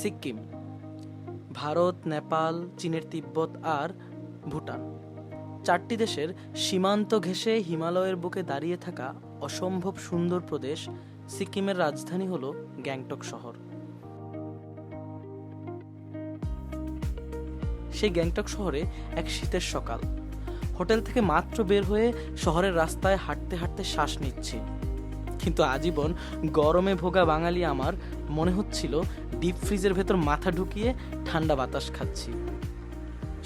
সিকিম, ভারত, নেপাল, চীনের তিব্বত আর ভুটান, 4টি দেশের সীমান্ত ঘেঁষে হিমালয়ের বুকে দাঁড়িয়ে থাকা অসম্ভব সুন্দর প্রদেশ সিকিমের রাজধানী হলো গ্যাংটক শহর। সেই গ্যাংটক শহরে এক শীতের সকাল, হোটেল থেকে মাত্র বের হয়ে শহরের রাস্তায় হাঁটতে হাঁটতে শ্বাস নিচ্ছি, কিন্তু আজীবন গরমে ভোগা বাঙালি আমার মনে হচ্ছিল ডিপ ফ্রিজের ভেতর মাথা ঢুকিয়ে ঠান্ডা বাতাস খাচ্ছি।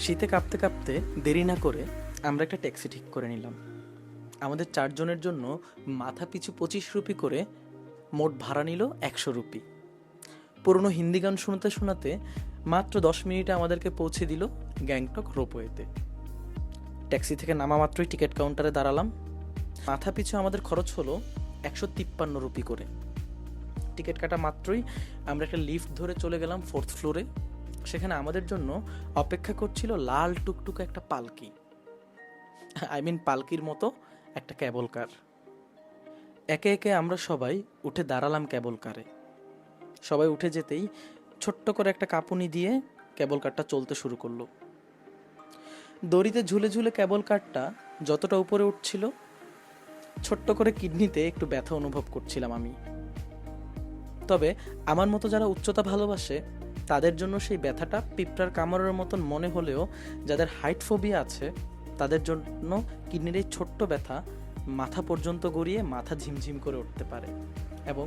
শীতে কাঁপতে কাঁপতে দেরি না করে আমরা একটা ট্যাক্সি ঠিক করে নিলাম। আমাদের 4 জনের জন্য মাথা পিছু 25 রুপি করে মোট ভাড়া নিল 100 রুপি। পুরনো হিন্দি গান শোনাতে শোনাতে মাত্র 10 মিনিটে আমাদেরকে পৌঁছে দিল গ্যাংটক রোপওয়েতে। ট্যাক্সি থেকে নামা মাত্রই টিকিট কাউন্টারে দাঁড়ালাম। মাথা পিছু আমাদের খরচ হলো 153 রুপি করে। টিকিট কাটা মাত্রই আমরা একটা লিফট ধরে চলে গেলাম 4th ফ্লোরে। সেখানে আমাদের জন্য অপেক্ষা করছিল লাল টুকটুকে একটা পালকি, পালকির মতো একটা ক্যাবল কার। একে একে আমরা সবাই উঠে দাঁড়ালাম ক্যাবল কারে। সবাই উঠে যেতেই ছোট্ট করে একটা কাঁপুনি দিয়ে ক্যাবল কারটা চলতে শুরু করলো। দড়িতে ঝুলে ঝুলে ক্যাবল কারটা যতটা উপরে উঠছিল, ছোট্ট করে কিডনিতে একটু ব্যথা অনুভব করছিলাম আমি। তবে আমার মতো যারা উচ্চতা ভালোবাসে তাদের জন্য সেই ব্যথাটা পিঁপড়ার কামড়ের মতন মনে হলেও যাদের হাইট ফোবিয়া আছে তাদের জন্য কিডনির এই ছোট্ট ব্যথা মাথা পর্যন্ত গড়িয়ে মাথা ঝিমঝিম করে উঠতে পারে এবং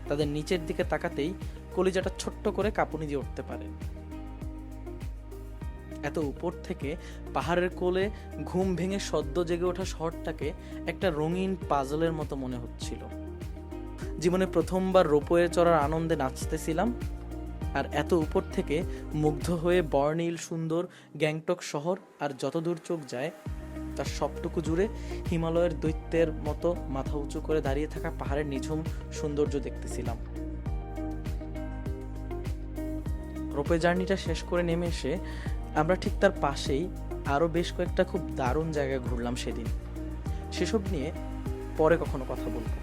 তাদের নিচের দিকে তাকাতেই কলিজাটা ছোট্ট করে কাঁপুনি দিয়ে উঠতে পারে। এত উপর থেকে পাহাড়ের কোলে ঘুম ভেঙে সদ্য জেগে ওঠা শহরটাকে একটা রঙিন পাজলের মতো মনে হচ্ছিল। জীবনে প্রথমবার রোপওয়ে চড়ার আনন্দে নাচতেছিলাম, আর এত উপর থেকে মুগ্ধ হয়ে বর্ণিল সুন্দর গ্যাংটক শহর আর যতদূর চোখ যায় তার সবটুকু জুড়ে হিমালয়ের দৈত্যের মতো মাথা উঁচু করে দাঁড়িয়ে থাকা পাহাড়ের নিঝুম সৌন্দর্য দেখতেছিলাম। রোপওয়ে জার্নিটা শেষ করে নেমে এসে আমরা ঠিক তার পাশেই আরও বেশ কয়েকটা খুব দারুণ জায়গা ঘুরলাম সেদিন। সেসব নিয়ে পরে কখনো কথা বলবো।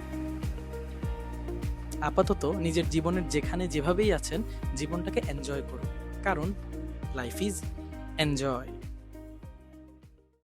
আপাতত নিজের জীবনের যেখানে যেভাবেই আছেন জীবনটাকে এনজয় করুন, কারণ লাইফ ইজ এনজয়।